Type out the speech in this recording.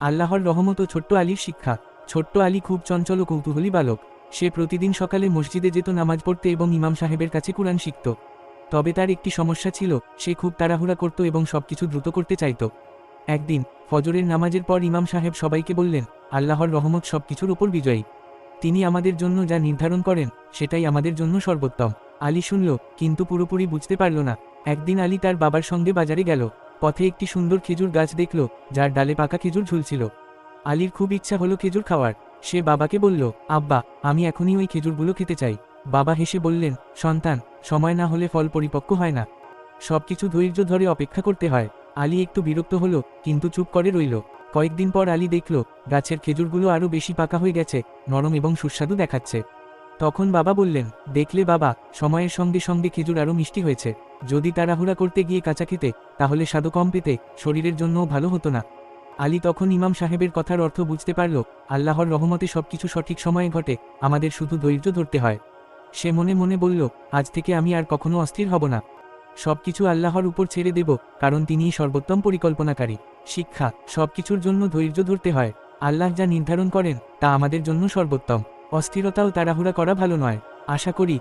আল্লাহর রহমত ও ছোট্ট আলীর শিক্ষা। ছোট্ট আলী খুব চঞ্চল ও কৌতূহলী বালক। সে প্রতিদিন সকালে মসজিদে যেত নামাজ পড়তে এবং ইমাম সাহেবের কাছে কুরআন শিখত। তবে তার একটি সমস্যা ছিল, সে খুব তাড়াহুড়া করত এবং সবকিছু দ্রুত করতে চাইত। একদিন ফজরের নামাজের পর ইমাম সাহেব সবাইকে বললেন, আল্লাহর রহমত সবকিছুর উপর বিজয়ী। তিনি আমাদের জন্য যা নির্ধারণ করেন সেটাই আমাদের জন্য সর্বোত্তম। আলী শুনল, কিন্তু পুরোপুরি বুঝতে পারল না। একদিন আলী তার বাবার সঙ্গে বাজারে গেল। পথে একটি সুন্দর খেজুর গাছ দেখল, যার ডালে পাকা খেজুর ঝুলছিল। আলীর খুব ইচ্ছা হলো খেজুর খাওয়ার। সে বাবাকে বলল, আব্বা, আমি এখনই ওই খেজুরগুলো খেতে চাই। বাবা হেসে বললেন, সন্তান, সময় না হলে ফল পরিপক্ক হয় না। সবকিছু ধৈর্য ধরে অপেক্ষা করতে হয়। আলী একটু বিরক্ত হলো, কিন্তু চুপ করে রইল। কয়েকদিন পর আলী দেখল, গাছের খেজুরগুলো আরও বেশি পাকা হয়ে গেছে, নরম এবং সুস্বাদু দেখাচ্ছে। তখন বাবা বললেন, দেখলে বাবা, সময়ের সঙ্গে সঙ্গে খেজুর আরও মিষ্টি হয়েছে। যদি তাড়াহুড়া করতে গিয়ে কাঁচা খেতে, তাহলে স্বাদও কম পেতে, শরীরের জন্যও ভালো হতো না। আলী তখন ইমাম সাহেবের কথার অর্থ বুঝতে পারল। আল্লাহর রহমতে সবকিছু সঠিক সময়ে ঘটে, আমাদের শুধু ধৈর্য ধরতে হয়। সে মনে মনে বলল, আজ থেকে আমি আর কখনো অস্থির হব না। সবকিছু আল্লাহর উপর ছেড়ে দেব, কারণ তিনিই সর্বোত্তম পরিকল্পনাকারী। শিক্ষা, সবকিছুর জন্য ধৈর্য ধরতে হয়। আল্লাহ যা নির্ধারণ করেন তা আমাদের জন্য সর্বোত্তম। অস্থিরতা ও তাড়াহুড়া করা ভালো নয়। আশা করি